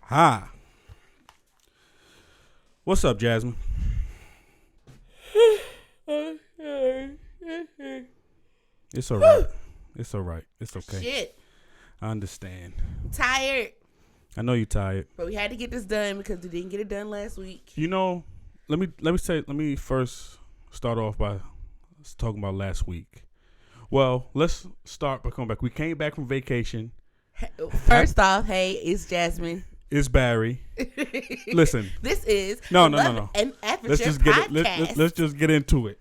Hi. What's up, Jasmine? It's all right. It's all right. It's okay. Shit. I understand. I'm tired. I know you're tired. But we had to get this done because we didn't get it done last week. You know, let me first start off by talking about last week. Well, let's start by coming back. We came back from vacation. First off, hey, it's Jasmine. It's Barry. Listen. This is No. an Aperture Let's just get podcast. let's just get into it.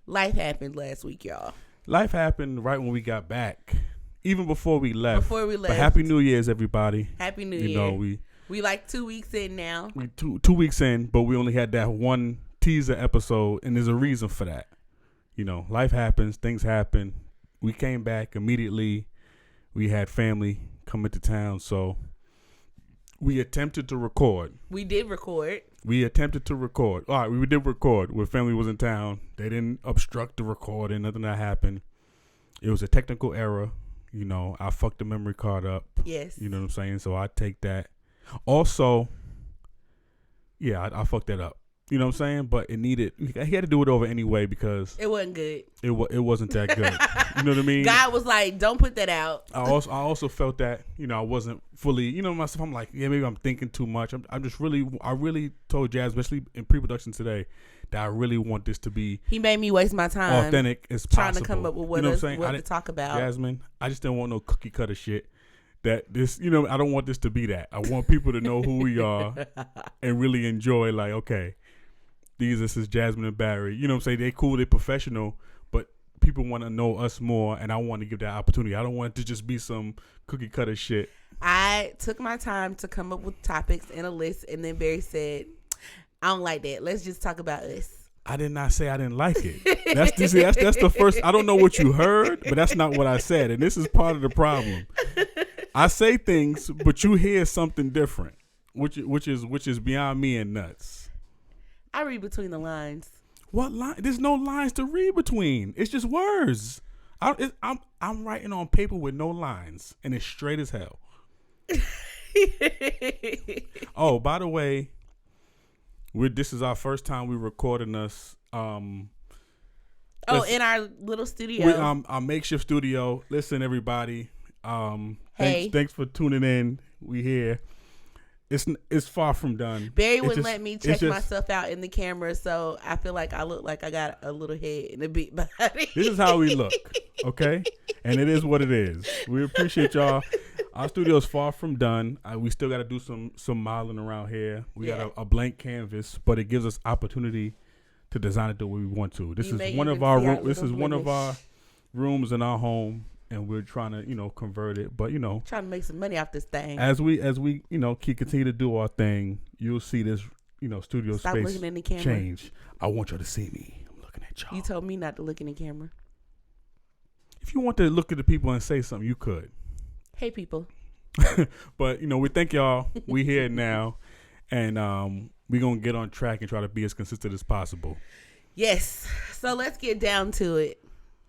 Life happened last week, y'all. Life happened right when we got back. Even before we left. But Happy New Year's, everybody. Happy New Year. You know, we like 2 weeks in now. We two weeks in, but we only had that one teaser episode, and there's a reason for that. You know, life happens, things happen. We came back immediately. We had family come into town, so we attempted to record. We did record. We attempted to record. All right, we did record when family was in town. They didn't obstruct the recording. Nothing that happened. It was a technical error. You know, I fucked the memory card up. Yes. You know what I'm saying? So I take that. Also, yeah, I fucked that up. You know what I'm saying? But it needed. He had to do it over anyway because it wasn't good. It wasn't that good. You know what I mean? God was like, "Don't put that out." I also felt that I wasn't fully. You know myself. I'm like, yeah, maybe I'm thinking too much. I really told Jazz, especially in pre-production today, that I really want this to be. He made me waste my time authentic as trying possible. to come up with what to talk about. Jasmine, I just didn't want no cookie cutter shit. That this, I don't want this to be that. I want people to know who we are and really enjoy. Like, okay. This is Jasmine and Barry. You know what I'm saying? They cool, they professional, but people want to know us more, and I want to give that opportunity. I don't want it to just be some cookie cutter shit. I took my time to come up with topics and a list, and then Barry said, I don't like that. Let's just talk about us. I did not say I didn't like it. That's the first. I don't know what you heard, but that's not what I said, and this is part of the problem. I say things, but you hear something different, which is beyond me and nuts. I read between the lines. What line? There's no lines to read between. It's just words. I'm writing on paper with no lines, and it's straight as hell. Oh, by the way, this is our first time we recording us. In our little studio. Our makeshift studio. Listen, everybody. Hey. Thanks for tuning in. We here. It's far from done. Barry wouldn't let me check myself out in the camera, so I feel like I look like I got a little head and a big body. This is how we look, okay? And it is what it is. We appreciate y'all. Our studio is far from done. We still got to do some modeling around here. We got a blank canvas, but it gives us opportunity to design it the way we want to. This is one of our rooms in our home. And we're trying to, convert it, but trying to make some money off this thing. As we continue to do our thing, you'll see this, studio Stop space looking in the camera. Change. I want y'all to see me. I'm looking at y'all. You told me not to look in the camera. If you want to look at the people and say something, you could. Hey, people. But we thank y'all. We here now, and we're gonna get on track and try to be as consistent as possible. Yes. So let's get down to it.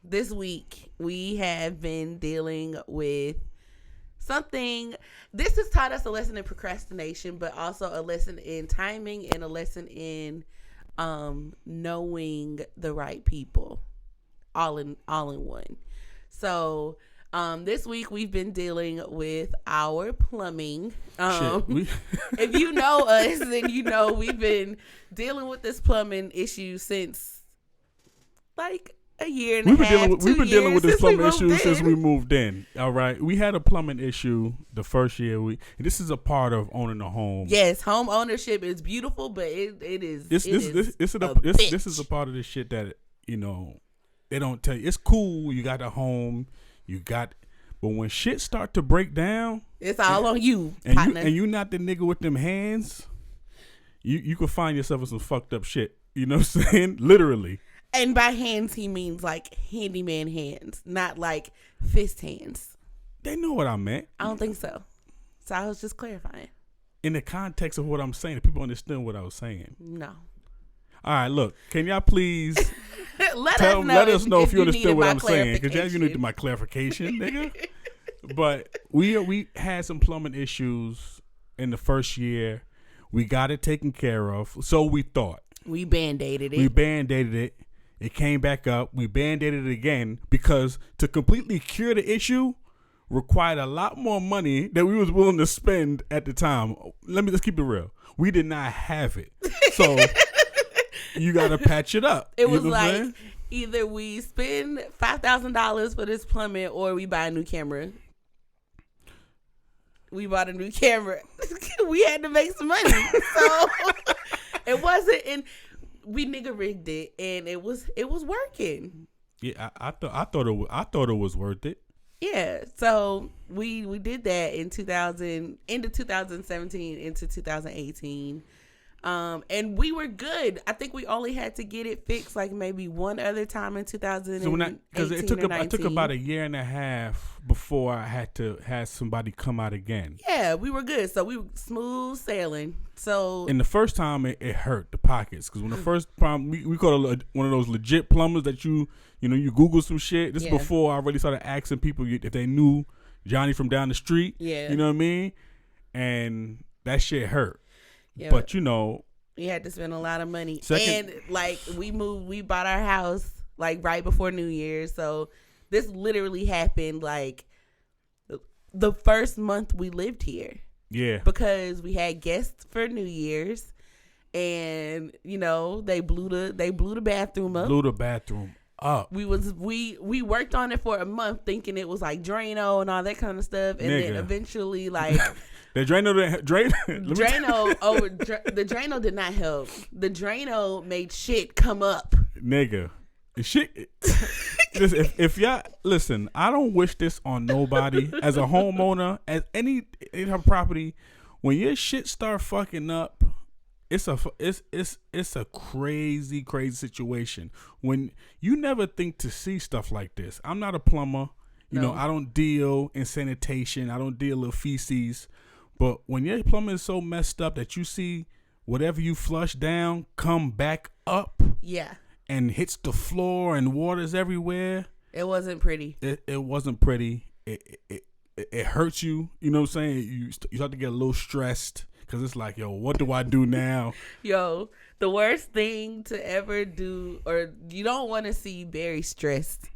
This week, we have been dealing with something. This has taught us a lesson in procrastination, but also a lesson in timing and a lesson in knowing the right people, all in one. So this week, we've been dealing with our plumbing. If you know us, then you know we've been dealing with this plumbing issue since a year and a half. We've been dealing with this plumbing issue since we moved in. All right, we had a plumbing issue the first year. This is a part of owning a home. Yes, home ownership is beautiful, but it is. This is a part of this shit that they don't tell you. It's cool. You got a home. But when shit start to break down, it's all on you. And you not the nigga with them hands. You could find yourself with some fucked up shit. You know what I'm saying? Literally. And by hands, he means like handyman hands, not like fist hands. They know what I meant. I don't think so. So I was just clarifying. In the context of what I'm saying, people understand what I was saying. No. All right, look. Can y'all please let us know if you understand what I'm saying? Because you need my clarification, nigga. But we had some plumbing issues in the first year. We got it taken care of. So we thought. We band-aided it. It came back up. We band-aided it again because to completely cure the issue required a lot more money than we was willing to spend at the time. Let's keep it real. We did not have it. So you got to patch it up. It was like either we spend $5,000 for this plumbing or we buy a new camera. We bought a new camera. We had to make some money. So it wasn't we nigga rigged it and it was working. Yeah, I thought it was worth it. Yeah, so we did that in 2017 into 2018. And we were good. I think we only had to get it fixed like maybe one other time in 2018 because it took about a year and a half before I had to have somebody come out again. Yeah, we were good. So we were smooth sailing. So and the first time it hurt the pockets because when the first time we called one of those legit plumbers that you Google some shit. This is before I really started asking people if they knew Johnny from down the street. Yeah, you know what I mean. And that shit hurt. Yeah, but we had to spend a lot of money. And like we bought our house like right before New Year's. So this literally happened like the first month we lived here. Yeah. Because we had guests for New Year's and they blew the bathroom up. Blew the bathroom up. We worked on it for a month thinking it was like Drano and all that kind of stuff. And then eventually like the Drano did not help. The Drano made shit come up. Nigga. Shit. Listen, if y'all listen, I don't wish this on nobody. As a homeowner, as any property, when your shit start fucking up, it's a crazy situation. When you never think to see stuff like this. I'm not a plumber. You know, I don't deal in sanitation. I don't deal with feces. But when your plumbing is so messed up that you see whatever you flush down come back up. Yeah. And hits the floor and water's everywhere. It wasn't pretty. It wasn't pretty. It hurts you. You know what I'm saying? You start to get a little stressed because it's like, yo, what do I do now? Yo, the worst thing to ever do, or you don't want to see Barry stressed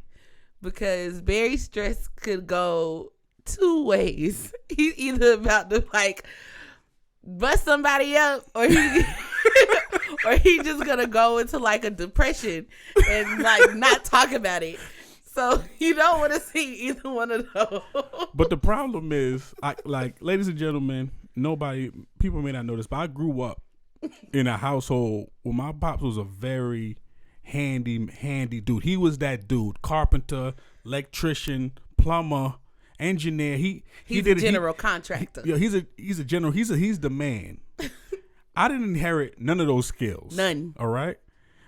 because Barry stress could go two ways. He's either about to like bust somebody up or he or he just gonna go into like a depression and like not talk about it. So you don't want to see either one of those. But the problem is, ladies and gentlemen, people may not know this, but I grew up in a household where my pops was a very handy dude. He was that dude, carpenter, electrician, plumber, engineer. He's a general contractor. He's a general. He's the man. I didn't inherit none of those skills. None. All right.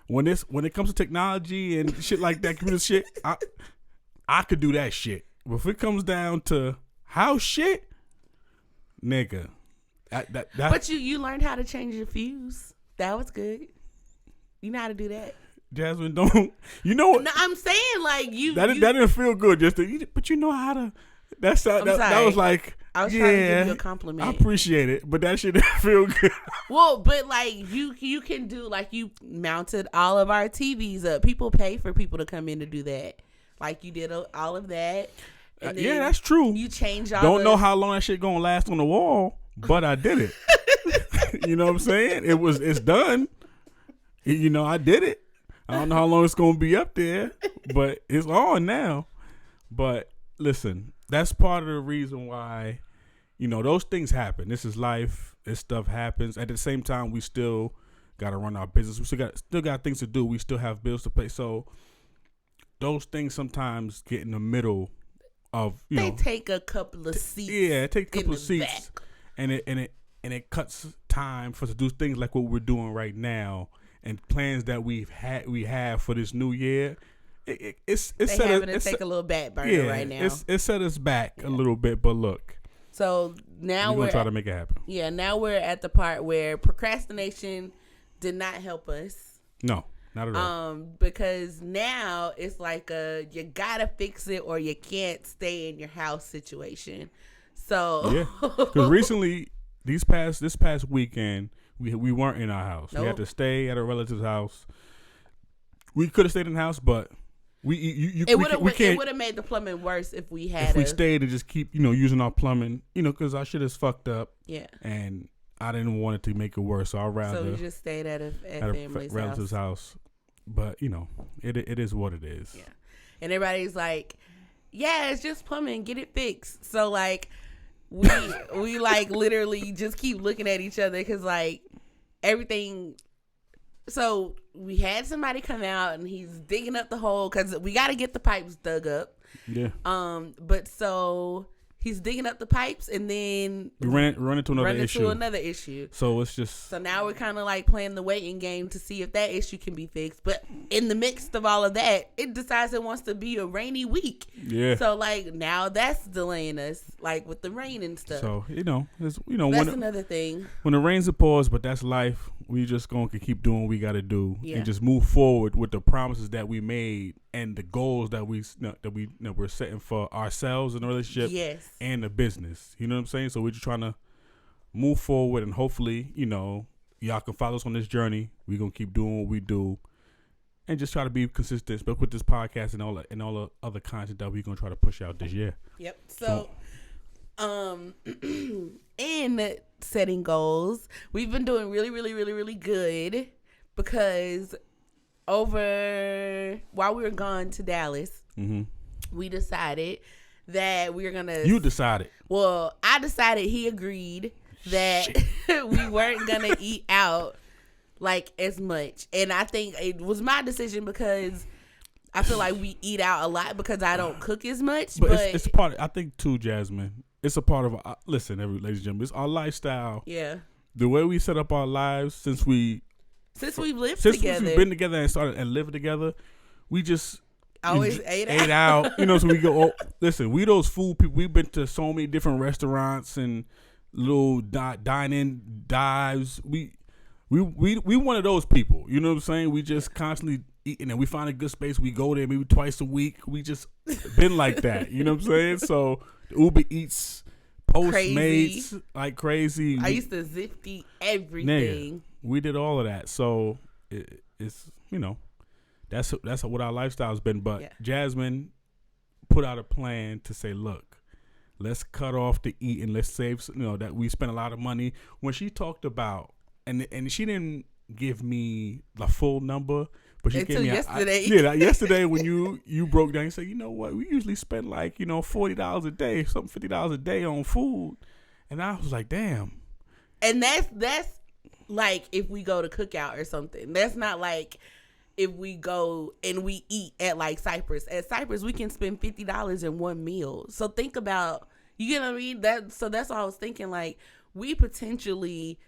When it comes to technology and shit like that, computer shit, I could do that shit. But if it comes down to house shit, nigga, but you learned how to change your fuse. That was good. You know how to do that. Jasmine, don't you know what? No, I'm saying like you. That didn't feel good. But you know how to. That was like. I was trying to give you a compliment. I appreciate it, but that shit didn't feel good. Well, but like you can do like you mounted all of our TVs up. People pay for people to come in to do that. Like you did all of that. And then that's true. You change all. Don't know how long that shit gonna last on the wall, but I did it. You know what I'm saying? It's done. I did it. I don't know how long it's gonna be up there, but it's on now. But listen, that's part of the reason why, those things happen. This is life. This stuff happens. At the same time, we still got to run our business. We still got things to do. We still have bills to pay. So those things sometimes get in the middle of, they take a couple of seats. Yeah, take a couple of seats. Back. And it cuts time for us to do things like what we're doing right now and plans that we have for this new year. It's having to take a little back burner right now. It set us back a little bit, but look. So now we're gonna try to make it happen. Yeah, now we're at the part where procrastination did not help us. No. Not at all. Because now it's like you gotta fix it or you can't stay in your house situation. So yeah, because recently this past weekend we weren't in our house. Nope. We had to stay at a relative's house. We could have stayed in the house, but it would have made the plumbing worse if we stayed and just keep using our plumbing, because our shit is fucked up. Yeah, and I didn't want it to make it worse, so I'd rather. So we just stayed at a relative's house. But it is what it is. Yeah, and everybody's like, "Yeah, it's just plumbing. Get it fixed." So like, we like literally just keep looking at each other because like everything. So we had somebody come out and he's digging up the hole because we got to get the pipes dug up. Yeah. But so he's digging up the pipes and then we run into another issue. So it's just. So now we're kind of like playing the waiting game to see if that issue can be fixed. But in the midst of all of that, it decides it wants to be a rainy week. Yeah. So like now that's delaying us, like with the rain and stuff. So that's another thing. When the rains are paused, but that's life. We just going to keep doing what we got to do and just move forward with the promises that we made and the goals that we're setting for ourselves in the relationship and the business. You know what I'm saying? So we're just trying to move forward and hopefully, y'all can follow us on this journey. We're going to keep doing what we do and just try to be consistent, but with this podcast and all the other content that we're going to try to push out this year. Yep. So in setting goals, we've been doing really, really, really, really good because while we were gone to Dallas, we decided that we were gonna. You decided. Well, I decided. He agreed that we weren't gonna eat out like as much, and I think it was my decision because I feel like we eat out a lot because I don't cook as much. But it's a part. I think too, Jasmine. It's a part of ladies and gentlemen, it's our lifestyle. Yeah. The way we set up our lives since we've lived together. Since we've been together and started and lived together, we just always ate out. So we go. Listen, we those food people. We've been to so many different restaurants and little dine-in dives. We one of those people. You know what I'm saying? We just constantly eating, and we find a good space. We go there maybe twice a week. We just been like that. You know what I'm saying? So Uber Eats, Postmates, like crazy. I used to Zifty everything. Nigga, we did all of that. So it's that's what our lifestyle's been. But Jasmine put out a plan to say, look, let's cut off the eating. Let's save. That we spent a lot of money. When she talked about and she didn't give me the full number. But she until gave me yesterday. Yesterday when you broke down, you said, you know what, we usually spend like, $40 a day, something $50 a day on food. And I was like, damn. And that's like if we go to Cookout or something. That's not like if we go and we eat at like Cypress. At Cypress, we can spend $50 in one meal. So think about, you get what I mean? That's what I was thinking, like we potentially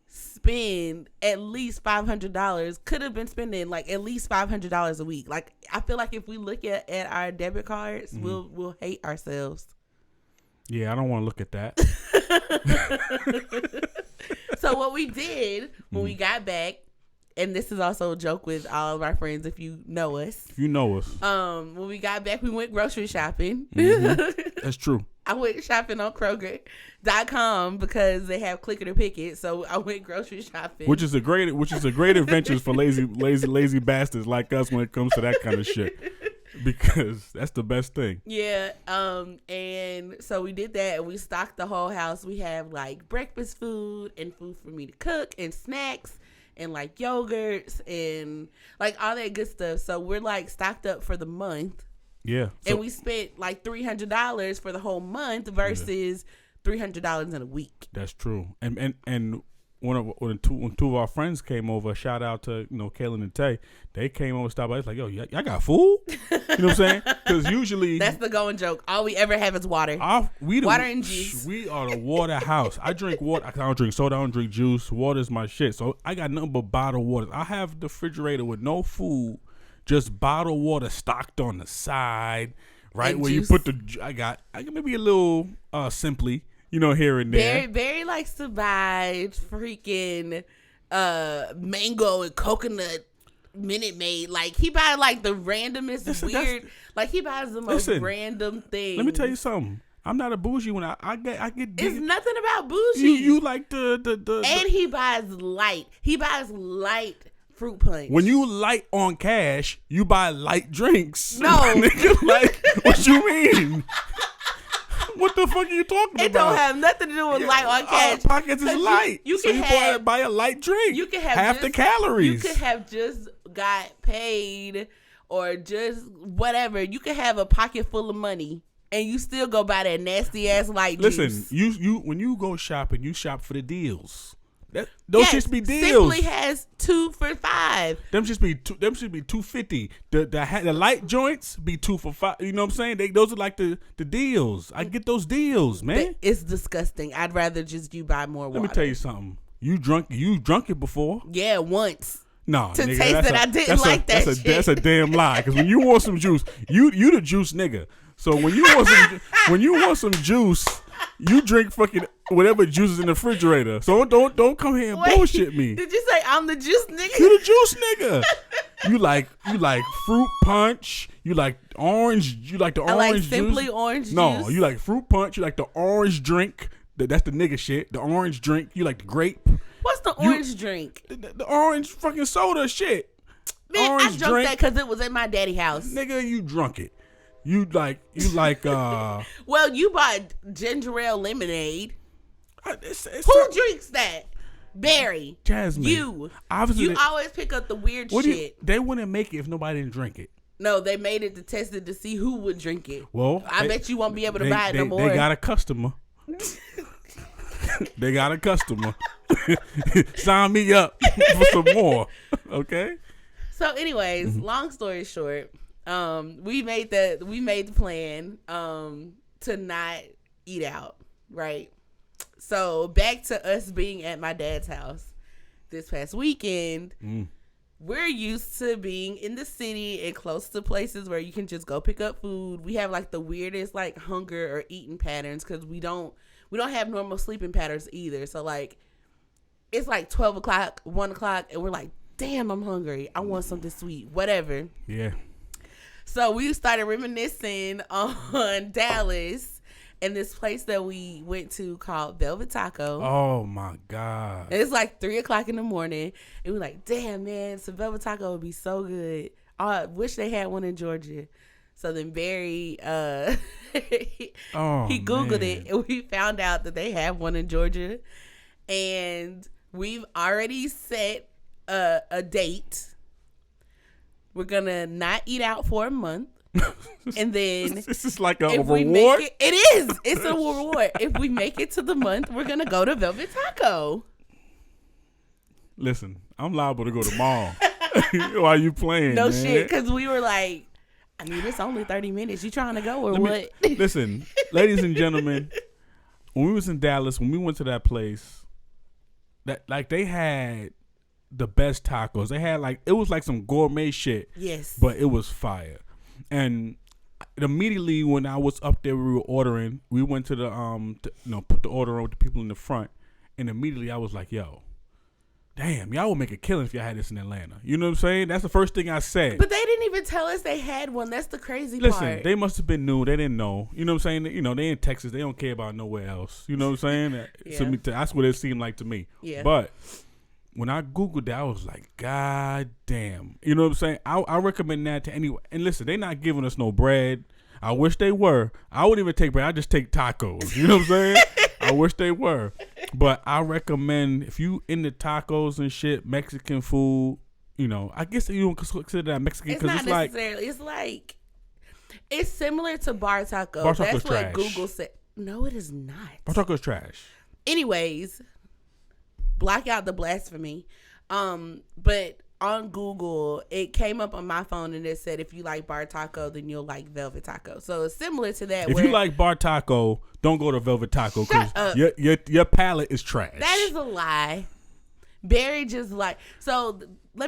spend at least $500. Could have been spending like at least $500 a week. Like I feel like if we look at our debit cards, we'll hate ourselves. Yeah, I don't want to look at that. So what we did when we got back, and this is also a joke with all of our friends if you know us. When we got back, we went grocery shopping. That's true. I went shopping on Kroger.com because they have click it or pick it. So I went grocery shopping, which is a great adventure for lazy bastards like us when it comes to that kind of shit. Because that's the best thing. Yeah. And so we did that and we stocked the whole house. We have like breakfast food and food for me to cook and snacks and like yogurts and like all that good stuff. So we're like stocked up for the month. Yeah. And we spent like $300 for the whole month versus $300 in a week. That's true. And when two of our friends came over, shout out to Kaylin and Tay, they came over, stopped by. It's like, yo, y'all got food? You know what I'm saying? Because usually that's the going joke. All we ever have is water. Water and juice. We are the water house. I drink water. I don't drink soda. I don't drink juice. Water's my shit. So I got nothing but bottled water. I have the refrigerator with no food, just bottled water stocked on the side, right and where juice. You put the. I got maybe a little Simply. Here and there. Barry likes to buy freaking mango and coconut Minute Maid. Like he buys like the randomest weird. Like he buys the most random things. Let me tell you something. I'm not a bougie when I get. It's nothing about bougie. You like the and he buys light. He buys light fruit punch. When you light on cash, you buy light drinks. No, nigga, like what you mean? What the fuck are you talking about? It don't have nothing to do with light on cash. Pockets is light. You can buy a light drink. You can have half the calories. You could have just got paid or just whatever. You could have a pocket full of money. And you still go buy that nasty ass light juice. Listen, you when you go shopping, you shop for the deals. Those shits be deals. Simply has 2 for $5. Them should be $2.50. The light joints be 2 for $5. You know what I'm saying? Those are like the deals. I get those deals, man. It's disgusting. I'd rather just you buy more water. Let me tell you something. You drunk it before? Yeah, once. No, to nigga, taste it, I didn't like that shit. That's a damn lie. Because when you want some juice, you the juice nigga. So when you want some juice, you drink fucking whatever juice is in the refrigerator. So don't come here and bullshit me. Did you say I'm the juice nigga? You the juice nigga. You like fruit punch. You like orange. You like the orange juice. Simply orange juice. No, you like fruit punch. You like the orange drink. That's the nigga shit. The orange drink. You like the grape. What's the orange drink? The orange fucking soda shit. Man, orange I drunk that because it was in my daddy's house. Nigga, you drunk it. You like Well, you bought ginger ale lemonade. Who drinks that? Barry. Jasmine. You always pick up the weird shit. They wouldn't make it if nobody didn't drink it. No, they made it to test it to see who would drink it. Well, I bet you won't be able to buy it no more. They got a customer. They got a customer. Sign me up for some more. Okay. So, anyways, long story short, we made the plan to not eat out, right? So back to us being at my dad's house this past weekend. We're used to being in the city and close to places where you can just go pick up food. We have like the weirdest like hunger or eating patterns because we don't have normal sleeping patterns either. So like it's like 12 o'clock, 1 o'clock, and we're like, damn, I'm hungry. I want something sweet, whatever. Yeah. So we started reminiscing on Dallas and this place that we went to called Velvet Taco. Oh my God. And it's like 3 o'clock in the morning. And we're like, damn, man, some Velvet Taco would be so good. I wish they had one in Georgia. So then Barry, he Googled it and we found out that they have one in Georgia. And we've already set a date. We're going to not eat out for a month. And then this is like a reward. It is. It's a reward. If we make it to the month, we're going to go to Velvet Taco. Listen, I'm liable to go tomorrow. Why you playing? No man? shit. Because we were like, I mean, it's only 30 minutes. You trying to go or what? Listen, ladies and gentlemen, when we was in Dallas, when we went to that place, that like they had the best tacos. They had like, it was like some gourmet shit. Yes. But it was fire. And immediately when I was up there, we were ordering. We went to the put the order on with the people in the front, and immediately I was like, "Yo, damn, y'all would make a killing if y'all had this in Atlanta." You know what I'm saying? That's the first thing I said. But they didn't even tell us they had one. That's the crazy part. Listen, they must have been new. They didn't know. You know what I'm saying? You know, they in Texas. They don't care about nowhere else. You know what I'm saying? Yeah. To me, that's what it seemed like to me. Yeah. But when I Googled that, I was like, God damn. You know what I'm saying? I recommend that to anyone. And listen, they not giving us no bread. I wish they were. I wouldn't even take bread. I just take tacos. You know what I'm saying? I wish they were. But I recommend, if you into tacos and shit, Mexican food, you know, I guess you don't consider that Mexican because it's not necessarily. It's like, it's similar to bar taco. Bar taco's That's what trash. Google said. No, it is not. Bar taco's trash. Anyways, block out the blasphemy. But on Google, it came up on my phone and it said if you like bar taco, then you'll like Velvet Taco. So it's similar to that. If you like bar taco, don't go to Velvet Taco because your palate is trash. That is a lie. Barry just let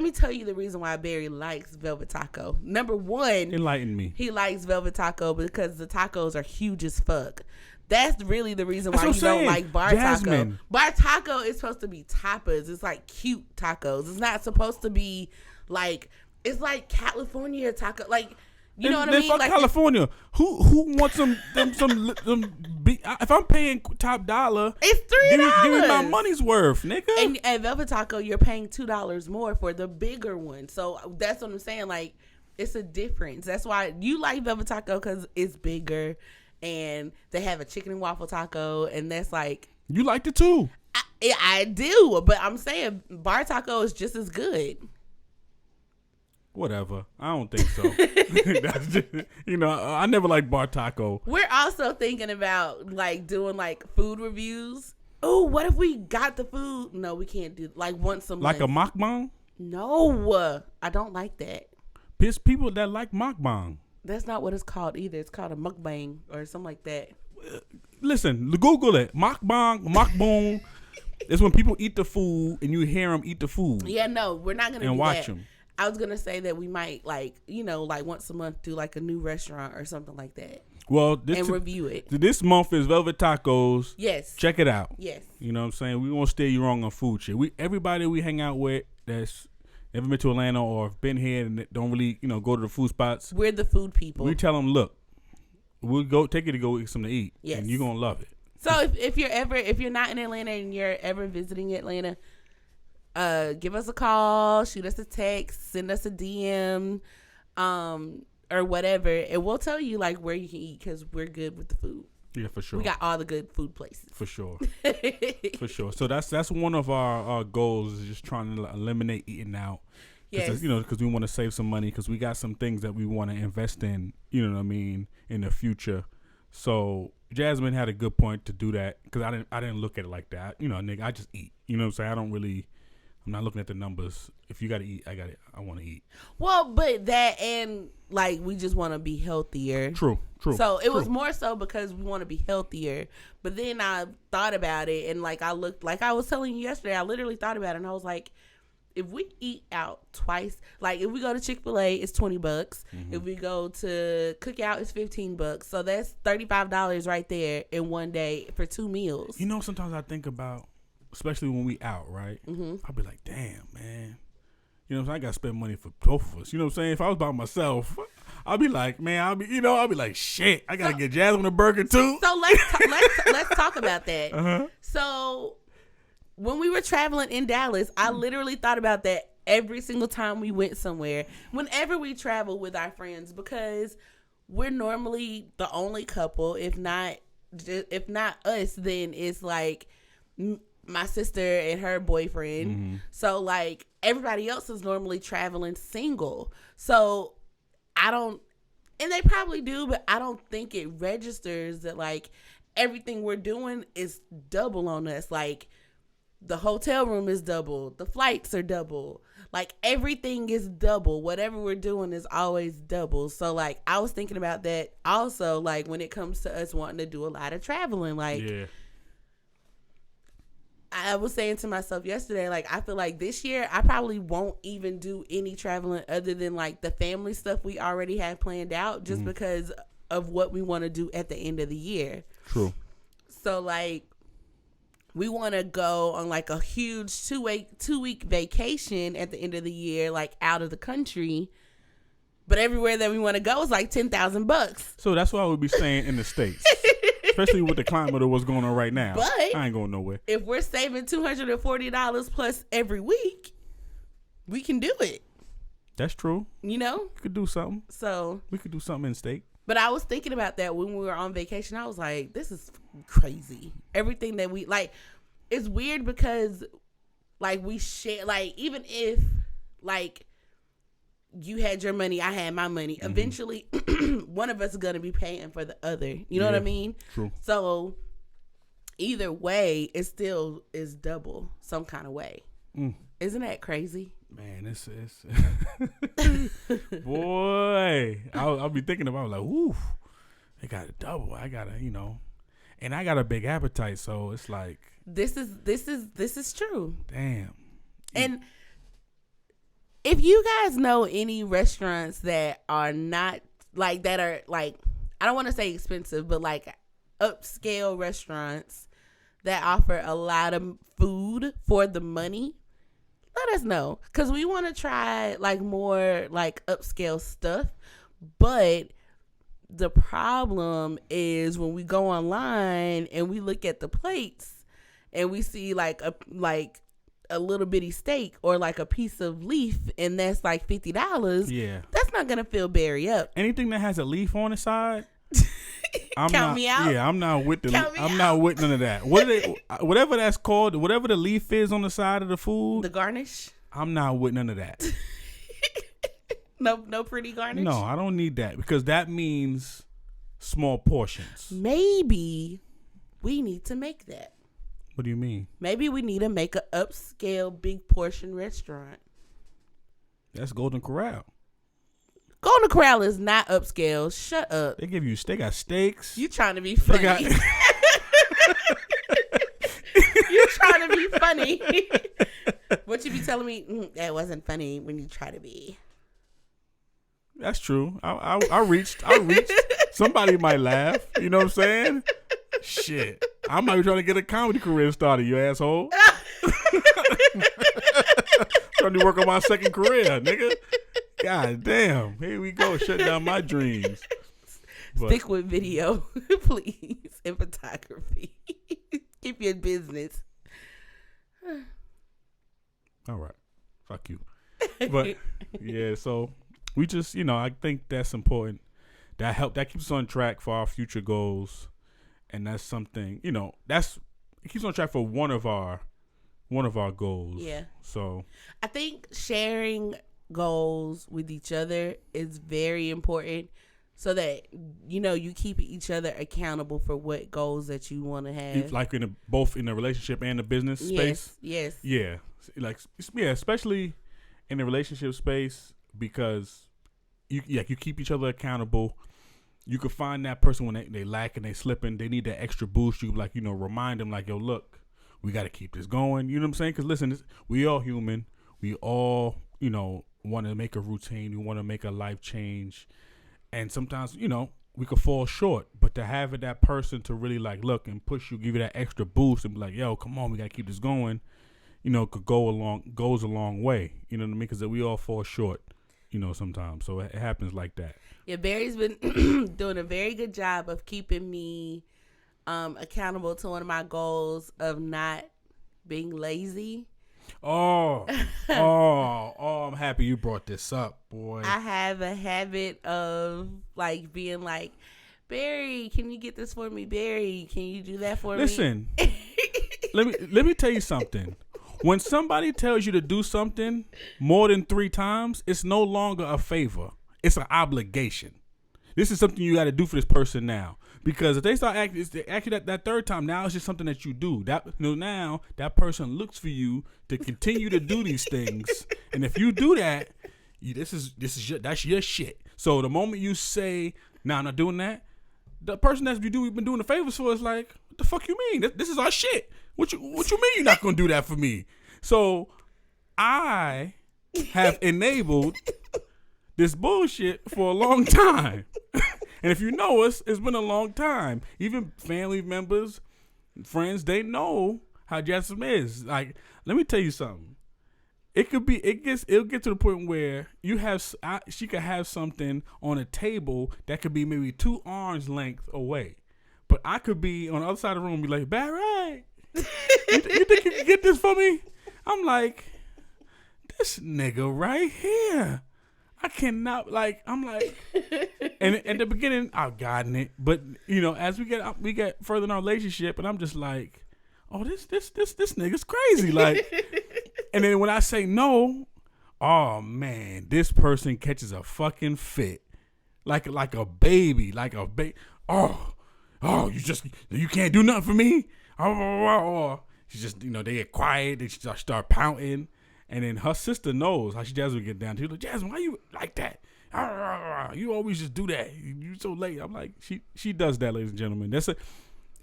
me tell you the reason why Barry likes Velvet Taco. Number one, enlighten me. He likes Velvet Taco because the tacos are huge as fuck. That's really the reason why you don't like bar taco. Bar taco is supposed to be tapas. It's like cute tacos. It's not supposed to be Like it's like California taco. Like you know what I mean? Fuck like California. Who wants some if I'm paying top dollar, it's $3. Give me my money's worth, nigga. And at Velvet Taco, you're paying $2 more for the bigger one. So that's what I'm saying. Like it's a difference. That's why you like Velvet Taco because it's bigger, and they have a chicken and waffle taco, and that's like you liked it too. I do, but I'm saying bar taco is just as good. Whatever. I don't think so. That's just, I never liked bar taco. We're also thinking about like doing like food reviews. Oh, what if we got the food? No, we can't do like once a month. Like a mukbang? No, I don't like that. There's people that like mukbang. That's not what it's called either. It's called a mukbang or something like that. Listen, Google it. Mukbang. It's when people eat the food and you hear them eat the food. Yeah, no, we're not gonna do watch that. them. I was gonna say that we might like once a month do like a new restaurant or something like that. Well, review it. This month is Velvet Tacos. Yes. Check it out. Yes. You know what I'm saying? We won't steer you wrong on food shit. Everybody we hang out with that's never been to Atlanta or have been here and don't really, go to the food spots. We're the food people. We tell them, look, we'll go take you to go eat something to eat. Yes. And you're gonna love it. So if you're not in Atlanta and you're ever visiting Atlanta, give us a call, shoot us a text, send us a DM, or whatever, and we'll tell you like where you can eat because we're good with the food. Yeah, for sure. We got all the good food places. For sure. For sure. So that's one of our goals is just trying to eliminate eating out. Yes. Because we want to save some money because we got some things that we want to invest in, you know what I mean, in the future. So Jasmine had a good point to do that because I didn't look at it like that. Nigga, I just eat. You know what I'm saying? I'm not looking at the numbers. If you got to eat, I want to eat. Well, but that and like we just want to be healthier. True. So it was more so because we want to be healthier. But then I thought about it and like I looked, like I was telling you yesterday, I literally thought about it and I was like, if we eat out twice, like if we go to Chick-fil-A, it's $20. Mm-hmm. If we go to Cookout, it's $15. So that's $35 right there in one day for 2 meals. Sometimes I think about, especially when we out, right? Mm-hmm. I'll be like, damn, man. I got to spend money for both of us. You know what I'm saying? If I was by myself, I'll be like, man, I'll be like, shit, I got to get Jasmine a burger too. So let's talk about that. Uh-huh. So when we were traveling in Dallas, I literally thought about that every single time we went somewhere. Whenever we travel with our friends, because we're normally the only couple. If not us, then it's like my sister and her boyfriend. Mm-hmm. So like everybody else is normally traveling single. So and they probably do, but I don't think it registers that like everything we're doing is double on us. Like the hotel room is double. The flights are double. Like everything is double. Whatever we're doing is always double. So like I was thinking about that also, like when it comes to us wanting to do a lot of traveling. Like yeah. I was saying to myself yesterday, like I feel like this year I probably won't even do any traveling other than like the family stuff we already had planned out just because of what we want to do at the end of the year. True. So like we want to go on like a huge 2-week vacation at the end of the year, like out of the country. But everywhere that we want to go is like $10,000. So that's why I would be staying in the States, especially with the climate of what's going on right now. But I ain't going nowhere. If we're saving $240 plus every week, we can do it. That's true. We could do something. So we could do something in state. But I was thinking about that when we were on vacation. I was like, this is crazy. Everything that we like, it's weird because like we share, like even if like you had your money, I had my money, eventually one of us is going to be paying for the other. You know what I mean? True. So either way, it still is double some kind of way. Isn't that crazy? Man, it's boy. I'll be thinking about like, ooh, they got a double. I gotta, and I got a big appetite, so it's like this is true. Damn. And if you guys know any restaurants that are not like that are like, I don't want to say expensive, but like upscale restaurants that offer a lot of food for the money, let us know, because we want to try like more like upscale stuff. But the problem is when we go online and we look at the plates and we see like a little bitty steak or like a piece of leaf, and that's like $50. Yeah, that's not gonna fill Barry up. Anything that has a leaf on the side, Count me out. Yeah, I'm not with not with none of that. Whatever that's called, whatever the leaf is on the side of the food, the garnish. I'm not with none of that. No pretty garnish. No, I don't need that, because that means small portions. Maybe we need to make that. What do you mean? Maybe we need to make an upscale big portion restaurant. That's Golden Corral. Golden Corral is not upscale. Shut up. They got steaks. You trying to be funny. You trying to be funny. What you be telling me? That wasn't funny when you try to be. That's true. I reached. Somebody might laugh. You know what I'm saying? Shit. I might be trying to get a comedy career started, you asshole. Trying to work on my second career, nigga. God damn. Here we go. Shut down my dreams. Stick with video, please, and photography. Keep your business. All right. Fuck you. But, yeah, so we just, I think that's important. That keeps us on track for our future goals. And that's something, it keeps on track for one of our goals. Yeah. So I think sharing goals with each other is very important, so that you keep each other accountable for what goals that you want to have. Like both in the relationship and the business space. Yes. Yeah. Especially in the relationship space, because you keep each other accountable. You could find that person when they lack and they slipping. They need that extra boost. You remind them like, yo, look, we got to keep this going. You know what I'm saying? Because listen, we all human. We all, want to make a routine. We want to make a life change. And sometimes, we could fall short. But to have that person to really like look and push you, give you that extra boost and be like, yo, come on, we got to keep this going. Goes a long way. You know what I mean? Because we all fall short, sometimes. So it happens like that. Yeah, Barry's been doing a very good job of keeping me accountable to one of my goals of not being lazy. Oh, I'm happy you brought this up, boy. I have a habit of like being like, Barry, can you get this for me? Barry, can you do that for me? Listen, let me tell you something. When somebody tells you to do something more than 3 times, it's no longer a favor. It's an obligation. This is something you got to do for this person now. Because if they start acting that 3rd time, now it's just something that you do. Now that person looks for you to continue to do these things. And if you do that, that's your shit. So the moment you say, "Nah, I'm not doing that," the person we've been doing the favors for is like, "What the fuck you mean? This is our shit. What you mean you're not gonna do that for me?" So I have enabled this bullshit for a long time. And if you know us, it's been a long time. Even family members, friends, they know how Jasmine is. Like, let me tell you something. It'll get to the point where she could have something on a table that could be maybe 2 arms length away. But I could be on the other side of the room and be like, Barry, you think you can get this for me? I'm like, this nigga right here. I cannot, I'm like, and at the beginning, I've gotten it. But, as we get further in our relationship, and I'm just like, oh, this nigga's crazy. And then when I say no, oh, man, this person catches a fucking fit. Like a baby. Oh, you can't do nothing for me? Oh. She just, they get quiet. They start pouting. And then her sister knows how Jasmine get down. She's like, Jasmine, why you like that? You always just do that. You so late. I'm like, she does that, ladies and gentlemen.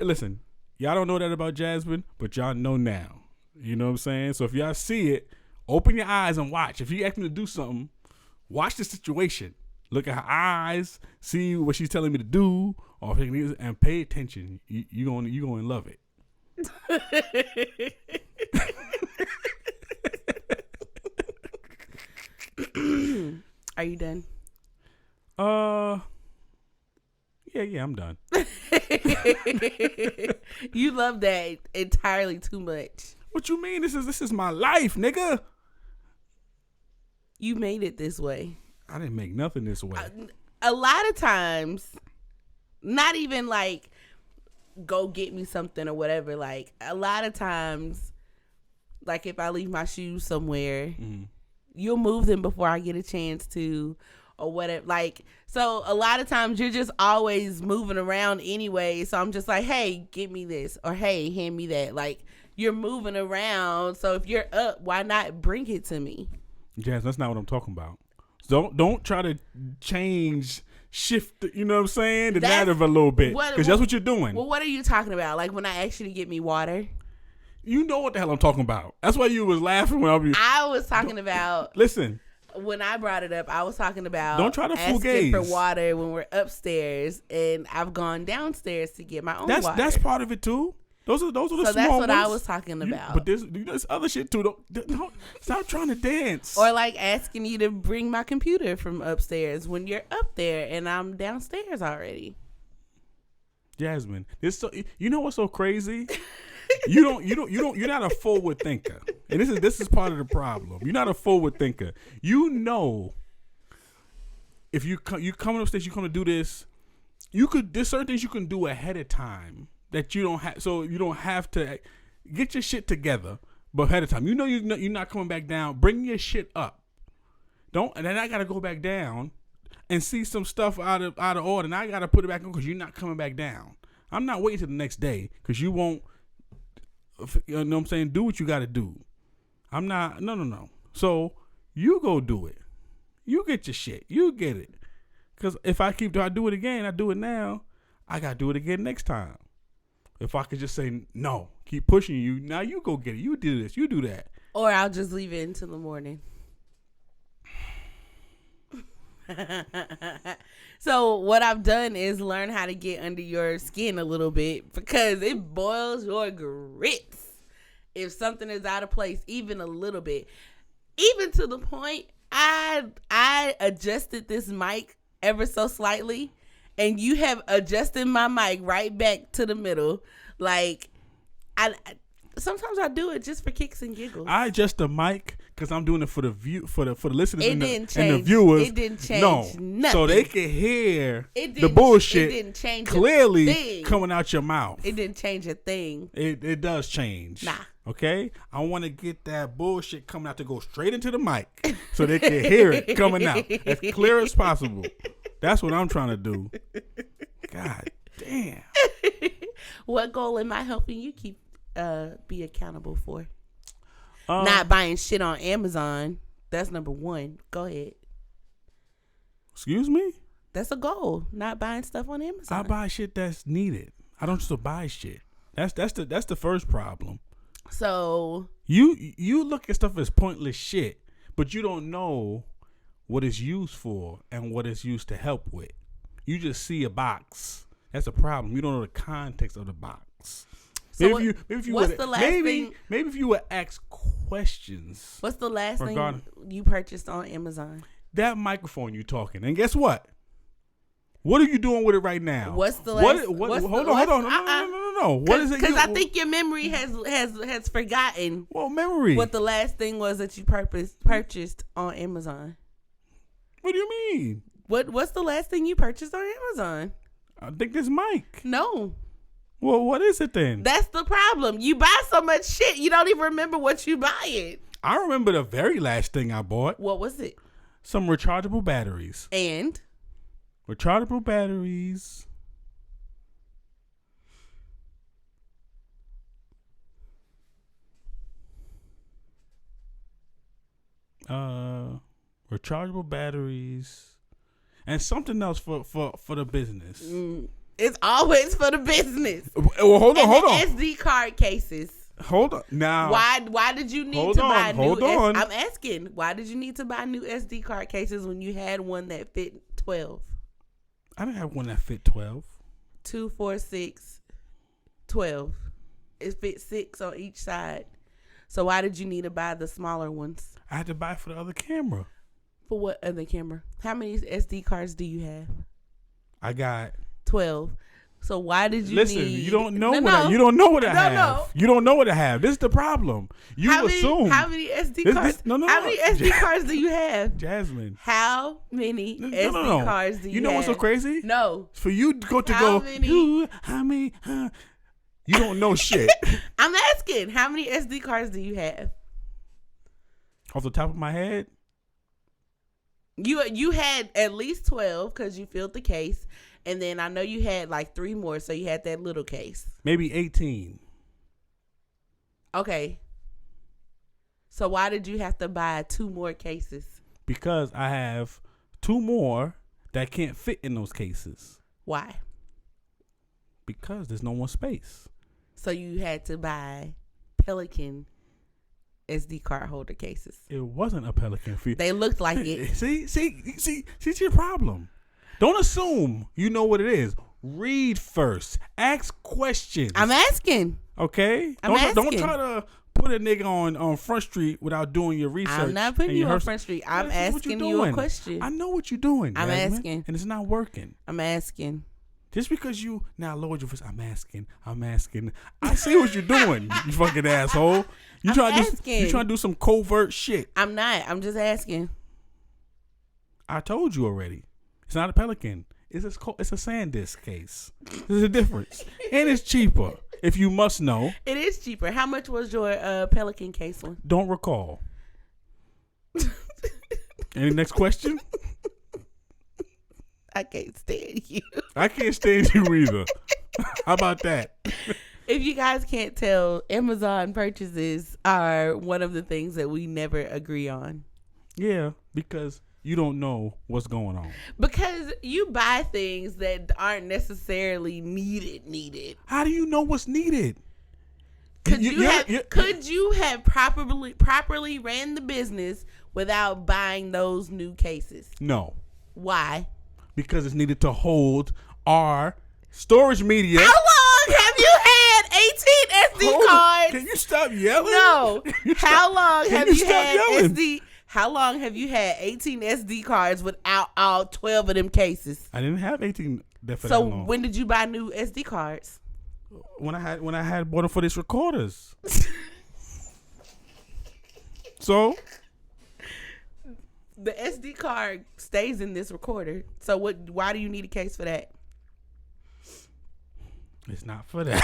Listen, y'all don't know that about Jasmine, but y'all know now. You know what I'm saying? So if y'all see it, open your eyes and watch. If you ask me to do something, watch the situation. Look at her eyes, see what she's telling me to do, and pay attention. You're going to love it. Are you done? Yeah, I'm done. You love that entirely too much. What you mean? This is my life, nigga. You made it this way. I didn't make nothing this way. A lot of times, not even like go get me something or whatever. Like a lot of times, like if I leave my shoes somewhere, you'll move them before I get a chance to, or whatever. Like, so a lot of times you're just always moving around anyway. So I'm just like, hey, get me this, or hey, hand me that. Like, you're moving around. So if you're up, why not bring it to me? Jazz, that's not what I'm talking about. Don't try to shift, you know what I'm saying, the narrative a little bit, because that's what you're doing. Well, what are you talking about? Like when I asked you to get me water? You know what the hell I'm talking about. That's why you was laughing when I was talking about. Listen. When I brought it up, I was talking about don't try to asking for water when we're upstairs, and I've gone downstairs to get my own water. That's part of it too. Those are the small ones. So that's what I was talking about. But there's other shit too. Don't stop trying to dance. Or like asking you to bring my computer from upstairs when you're up there and I'm downstairs already. Jasmine, you know what's so crazy? You're not a forward thinker. And this is part of the problem. You're not a forward thinker. You know, if you coming upstairs, you come to do this, there's certain things you can do ahead of time that you don't have, so you don't have to get your shit together, but ahead of time. You know you're not coming back down. Bring your shit up. And then I gotta go back down and see some stuff out of order, and I gotta put it back on because you're not coming back down. I'm not waiting till the next day because you won't. You know what I'm saying? Do what you got to do. I'm not. No. So you go do it. You get your shit. You get it. Because if I do it again, I do it now. I got to do it again next time. If I could just say no, keep pushing you. Now you go get it. You do this. You do that. Or I'll just leave it until the morning. So what I've done is learn how to get under your skin a little bit, because it boils your grits if something is out of place even a little bit, even to the point I adjusted this mic ever so slightly, and you have adjusted my mic right back to the middle. Like sometimes I do it just for kicks and giggles. I adjust the mic because I'm doing it for the view, for the listeners and the viewers. It didn't change nothing. So they can hear the bullshit. It didn't change clearly coming out your mouth. It didn't change a thing. It does change. Nah. Okay? I want to get that bullshit coming out to go straight into the mic so they can hear it coming out as clear as possible. That's what I'm trying to do. God damn. What goal am I helping you be accountable for? Not buying shit on Amazon. That's number one. Go ahead. Excuse me? That's a goal. Not buying stuff on Amazon. I buy shit that's needed. I don't just buy shit. That's the first problem. So you look at stuff as pointless shit, but you don't know what it's used for and what it's used to help with. You just see a box. That's a problem. You don't know the context of the box. So maybe if you would ask questions. What's the last thing you purchased on Amazon? That microphone you talking. And guess what? What are you doing with it right now? What's the last? Hold on. No. What is it? Because I think your memory has forgotten. Well, memory. What the last thing was that you purchased on Amazon? What do you mean? What's the last thing you purchased on Amazon? I think this mic. No. Well, what is it then? That's the problem. You buy so much shit, you don't even remember what you buying. I remember the very last thing I bought. What was it? Some rechargeable batteries. And? Rechargeable batteries. Rechargeable batteries. And something else for the business. It's always for the business. Well, hold on. SD card cases. Hold on. Now. Why did you need to buy new? I'm asking. Why did you need to buy new SD card cases when you had one that fit 12? I didn't have one that fit 12. 2, 4, 6, 12. It fits 6 on each side. So why did you need to buy the smaller ones? I had to buy it for the other camera. For what other camera? How many SD cards do you have? I got 12. So why did you listen? need... You don't know you don't know what I have. No. You don't know what I have. This is the problem. Assume. How many SD cards? How many SD cards do you have? Jasmine. How many SD cards do you have? You know what's so crazy? No. For you to How many? How many? You don't know shit. I'm asking. How many SD cards do you have? Off the top of my head? You had at least 12 because you filled the case. And then I know you had like 3 more, so you had that little case. Maybe 18. Okay. So why did you have to buy 2 more cases? Because I have 2 more that can't fit in those cases. Why? Because there's no more space. So you had to buy Pelican SD card holder cases. It wasn't a Pelican. They looked like it. See your problem. Don't assume you know what it is. Read first. Ask questions. I'm asking. Okay? Don't try to put a nigga on Front Street without doing your research. I'm not putting you on Front Street. I'm asking you a question. I know what you're doing. I'm Jasmine, asking. and it's not working. I'm asking. Just because you now lowered your voice, I'm asking. I see what you're doing, you fucking asshole. You trying to do some covert shit. I'm not. I'm just asking. I told you already. It's not a Pelican. It's a SanDisk case. There's a difference. And it's cheaper, if you must know. It is cheaper. How much was your Pelican case one? Don't recall. Any next question? I can't stand you. I can't stand you either. How about that? If you guys can't tell, Amazon purchases are one of the things that we never agree on. Yeah, because you don't know what's going on. Because you buy things that aren't necessarily needed. How do you know what's needed? Could you have properly ran the business without buying those new cases? No. Why? Because it's needed to hold our storage media. How long have you had 18 SD cards? Can you stop yelling? No. How long have you had 18 SD cards without all 12 of them cases? I didn't have 18 for that long. So when did you buy new SD cards? When I had bought them for these recorders. So the SD card stays in this recorder. So why do you need a case for that? It's not for that.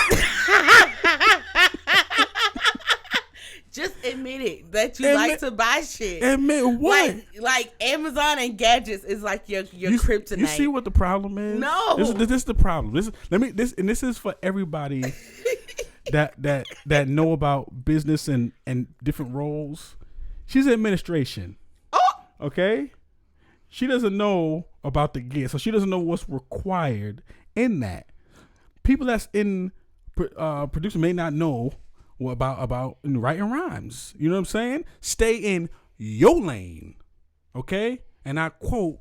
Just admit it that you like to buy shit. Admit what? Like Amazon and gadgets is like your kryptonite. You see what the problem is? No. This is the problem. This is for everybody that know about business and different roles. She's in administration. Oh. Okay? She doesn't know about the gear, so she doesn't know what's required in that. People that's in production may not know about writing rhymes. You know what I'm saying? Stay in your lane, okay? And I quote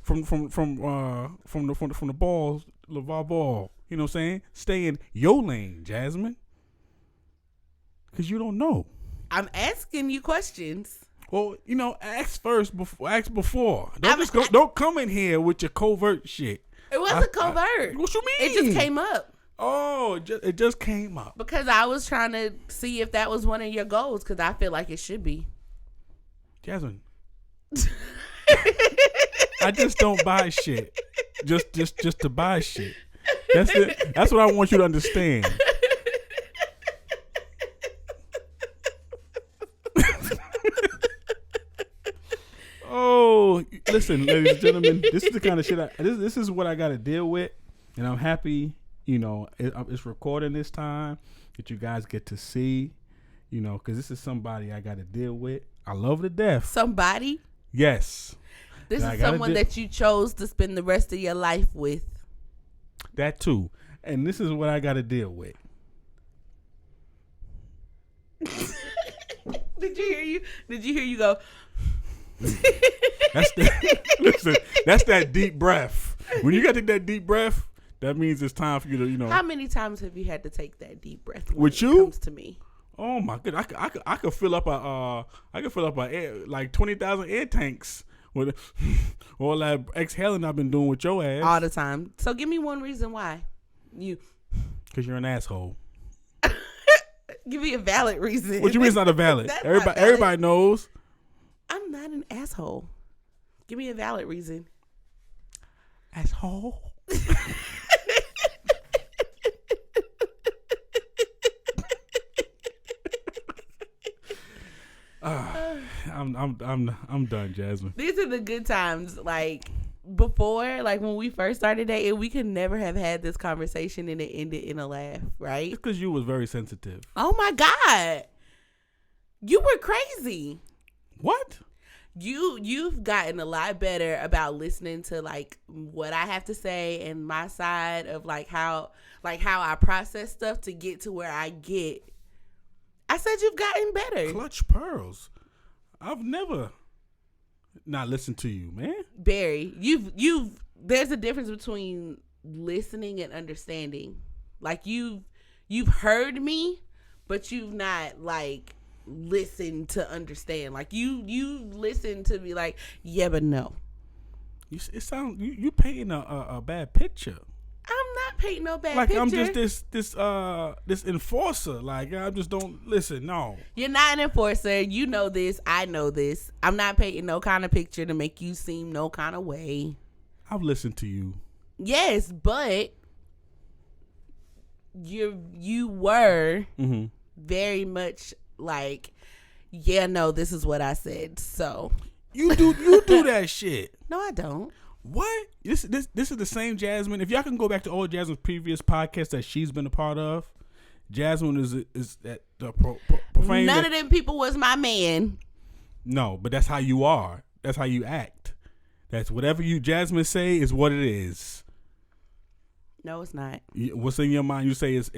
from the balls, LeVar Ball. You know what I'm saying? Stay in your lane, Jasmine, because you don't know. I'm asking you questions. Well, ask first before. Don't come in here with your covert shit. It wasn't covert. What you mean? It just came up. Oh, it just came up. Because I was trying to see if that was one of your goals, because I feel like it should be. Jasmine. I just don't buy shit. Just to buy shit. That's it. That's what I want you to understand. Oh, listen, ladies and gentlemen, this is the kind of shit this is what I got to deal with, and I'm happy, it's recording this time that you guys get to see, because this is somebody I got to deal with. I love to death. Somebody? Yes. This is someone that you chose to spend the rest of your life with. That too. And this is what I got to deal with. Did you hear you go? That's that deep breath. When you got to take that deep breath, that means it's time for you to, How many times have you had to take that deep breath? With you? Comes to me. Oh my goodness, I could fill up like 20,000 air tanks with all that exhaling I've been doing with your ass all the time. So give me one reason why. Because you're an asshole. Give me a valid reason. What you mean it's not a valid? Everybody knows. I'm not an asshole. Give me a valid reason. Asshole. I'm done, Jasmine. These are the good times. Like before, like when we first started dating, we could never have had this conversation and it ended in a laugh, right? It's because you was very sensitive. Oh my God, you were crazy. What? You've gotten a lot better about listening to like what I have to say and my side of like how I process stuff to get to where I get. I said you've gotten better. Clutch pearls. I've never not listened to you, man. Barry, there's a difference between listening and understanding. Like you've heard me, but you've not like listened to understand. Like you listen to me like, yeah, but no. It sounds you painting a bad picture. I'm not painting no bad like picture. I'm just this enforcer. Like I just don't listen. No, you're not an enforcer. You know this. I know this. I'm not painting no kind of picture to make you seem no kind of way. I've listened to you. Yes, but you were very much like, yeah, no, this is what I said. So you do that shit. No, I don't. What? This is the same Jasmine. If y'all can go back to all Jasmine's previous podcasts that she's been a part of, Jasmine is that the profane. None of them people was my man. No, but that's how you are. That's how you act. That's whatever you Jasmine say is what it is. No, it's not. What's in your mind, you say is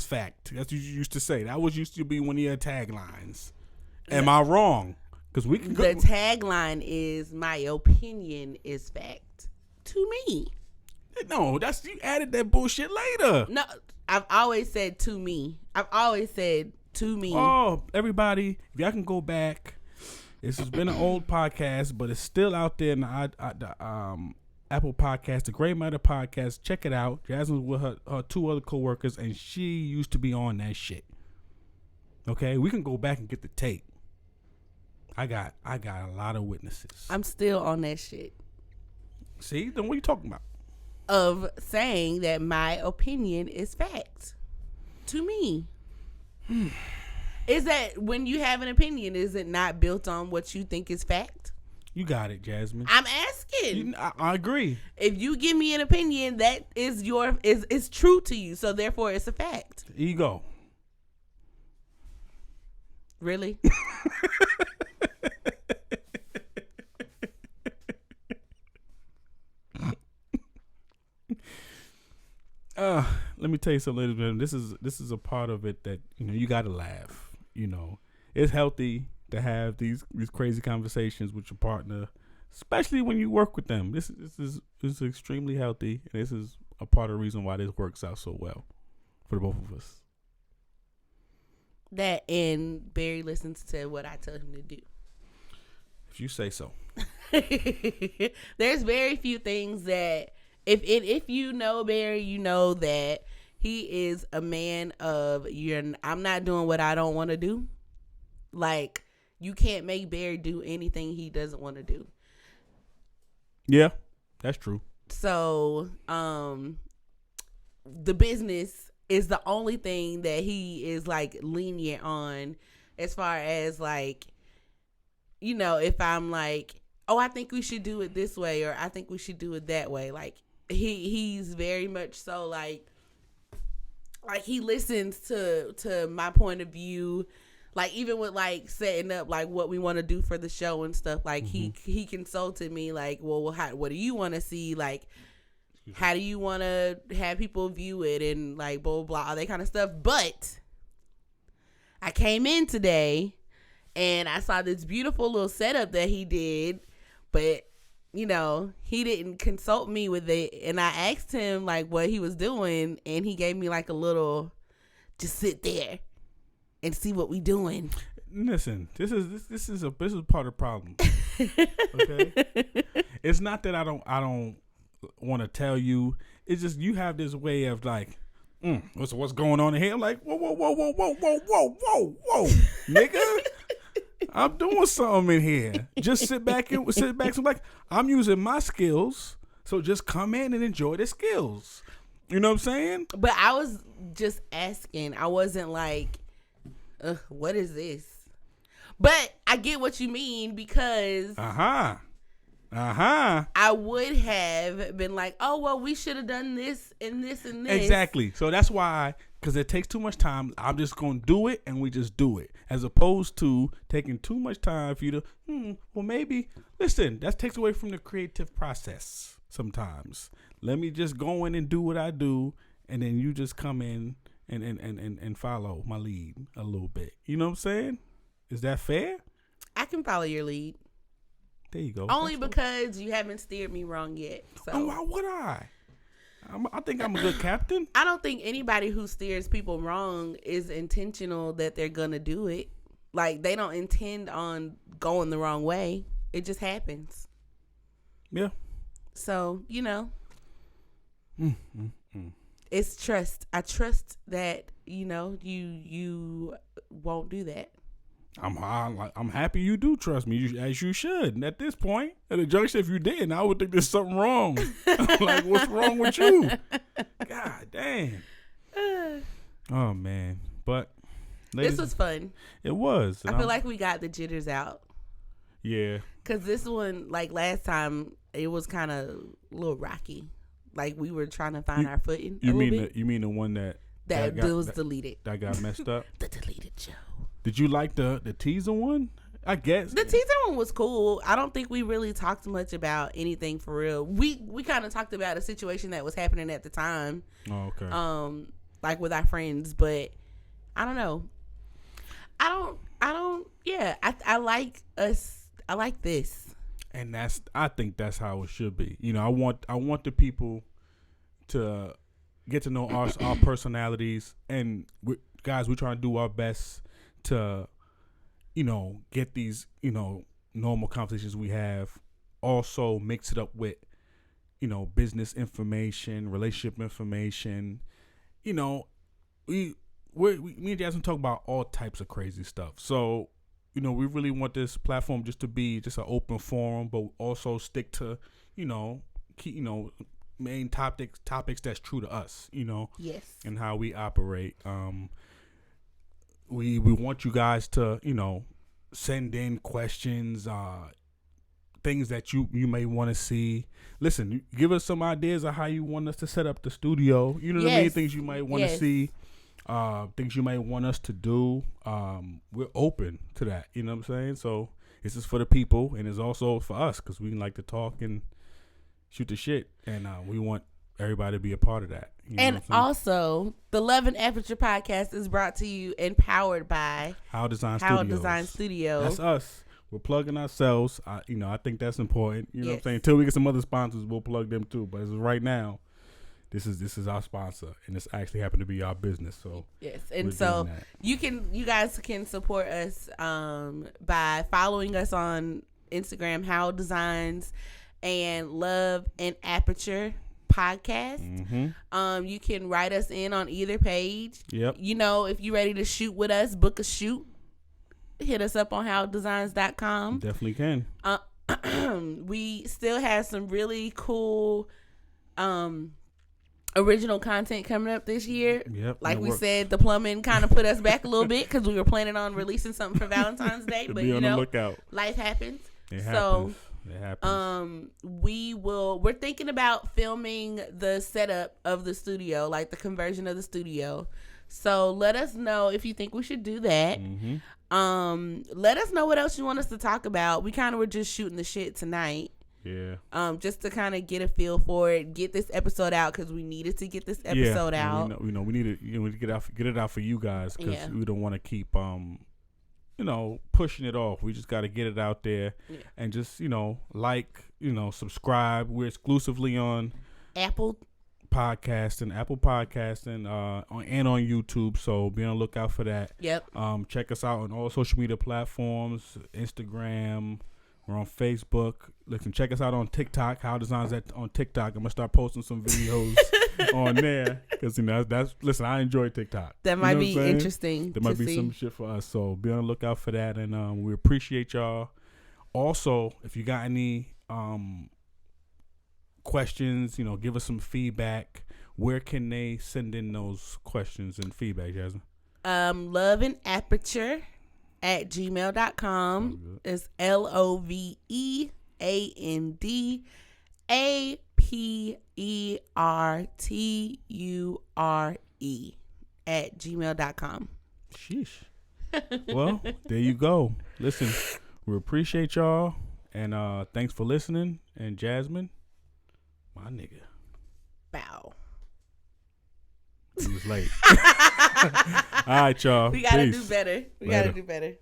fact. That's what you used to say. That was used to be one of your taglines. Am I wrong? Because we can go. The tagline is my opinion is fact to me. No, that's you added that bullshit later. No, I've always said to me. I've always said to me. Oh, everybody, if y'all can go back, this has been an old podcast, but it's still out there in the Apple Podcast, the Gray Matter Podcast. Check it out. Jasmine's with her two other coworkers, and she used to be on that shit. Okay, we can go back and get the tape. I got a lot of witnesses. I'm still on that shit. See, then what are you talking about? Of saying that my opinion is fact to me. Is that when you have an opinion, is it not built on what you think is fact? You got it, Jasmine. I'm asking. I agree. If you give me an opinion, that is is true to you, so therefore it's a fact. Here you go. Really? Let me tell you something, ladies and gentlemen. This is a part of it that you got to laugh. It's healthy to have these crazy conversations with your partner, especially when you work with them. This is extremely healthy, and this is a part of the reason why this works out so well for the both of us. That and Barry listens to what I tell him to do. If you say so. There's very few things that if you know Barry, you know that he is a man of I'm not doing what I don't want to do. Like, you can't make Barry do anything he doesn't want to do. Yeah, that's true. So, the business is the only thing that he is like lenient on, as far as like, if I'm like, oh, I think we should do it this way, or I think we should do it that way. Like, he's very much so like he listens to my point of view. Like, even with like setting up like what we want to do for the show and stuff, like he consulted me like, well, what do you want to see? Like, how do you want to have people view it, and like blah, blah, blah, all that kind of stuff. But I came in today and I saw this beautiful little setup that he did, but he didn't consult me with it. And I asked him like what he was doing, and he gave me like a little, just sit there and see what we doing. Listen, this is part of the problem. Okay. It's not that I don't want to tell you. It's just you have this way of like, what's going on in here? I'm like, whoa, nigga. I'm doing something in here. Just sit back. So like, I'm using my skills. So just come in and enjoy the skills. You know what I'm saying? But I was just asking. I wasn't like, what is this? But I get what you mean because I would have been like, oh, well, we should have done this and this and this. Exactly. So that's why, because it takes too much time, I'm just going to do it and we just do it. As opposed to taking too much time for you to, well, maybe, listen, that takes away from the creative process sometimes. Let me just go in and do what I do, and then you just come in and follow my lead a little bit. You know what I'm saying? Is that fair? I can follow your lead. There you go. Only because you haven't steered me wrong yet. So. Oh, why would I? I think I'm a good captain. I don't think anybody who steers people wrong is intentional that they're going to do it. Like, they don't intend on going the wrong way. It just happens. Yeah. So, it's trust. I trust that, you won't do that. I'm happy you do trust me, as you should. And at this point, at a junction, if you didn't, I would think there's something wrong. Like, what's wrong with you? God damn. Oh man, but this was fun. It was. I feel like we got the jitters out. Yeah. Cause this one, like last time, it was kind of a little rocky. Like we were trying to find our footing. You mean the one that was deleted? That got messed up. The deleted show. Did you like the teaser one? I guess the teaser one was cool. I don't think we really talked much about anything for real. We kind of talked about a situation that was happening at the time. Oh, okay. Like with our friends, but I don't know. Yeah, I like us. I like this. And I think that's how it should be. I want the people to get to know our personalities, and we're trying to do our best to, get these, normal conversations we have, also mix it up with, business information, relationship information. Me and Jasmine talk about all types of crazy stuff. So, we really want this platform just to be just an open forum, but also stick to, key, main topics that's true to us, Yes. And how we operate. We want you guys to, send in questions, things that you may want to see. Listen, give us some ideas of how you want us to set up the studio. You know what I mean? Things you might want to see, things you might want us to do. We're open to that. You know what I'm saying? So this is for the people, and it's also for us because we like to talk and shoot the shit, and we want everybody to be a part of that. And also, the Love and Aperture podcast is brought to you and powered by How Design Studios. That's us. We're plugging ourselves. I think that's important. You know what I'm saying? Until we get some other sponsors, we'll plug them too. But as of right now, this is our sponsor, and this actually happened to be our business. So yes, and so you guys can support us by following us on Instagram, How Designs, and Love and Aperture podcast. Mm-hmm. You can write us in on either page. Yep. If you're ready to shoot with us, book a shoot, hit us up on howdesigns.com. Definitely can. We still have some really cool original content coming up this year. Yep. Like we said, the plumbing kind of put us back a little bit because we were planning on releasing something for Valentine's Day, but be on the lookout. Life happens. It happens. We're thinking about filming the setup of the studio, like the conversion of the studio. So let us know if you think we should do that. Mm-hmm. Let us know what else you want us to talk about. We kind of were just shooting the shit tonight. Yeah. Just to kind of get a feel for it, get this episode out because we needed to get this episode out. We need to get it out for you guys because we don't want to keep pushing it off. We just got to get it out there and just, subscribe. We're exclusively on Apple Podcasting, and on YouTube. So be on the lookout for that. Yep. Check us out on all social media platforms, Instagram, We're on Facebook. Listen, check us out on TikTok. How Designs on TikTok. I'm gonna start posting some videos on there because that's listen. I enjoy TikTok. That might be interesting. There might be some shit for us. So be on the lookout for that, and we appreciate y'all. Also, if you got any questions, give us some feedback. Where can they send in those questions and feedback, Jasmine? Love and Aperture at gmail.com. It's LOVEANDAPERTURE at gmail.com. Sheesh. Well, there you go. Listen, we appreciate y'all, and thanks for listening. And Jasmine, my nigga, bow. He was late. All right, y'all. We gotta Peace. do better. We gotta do better.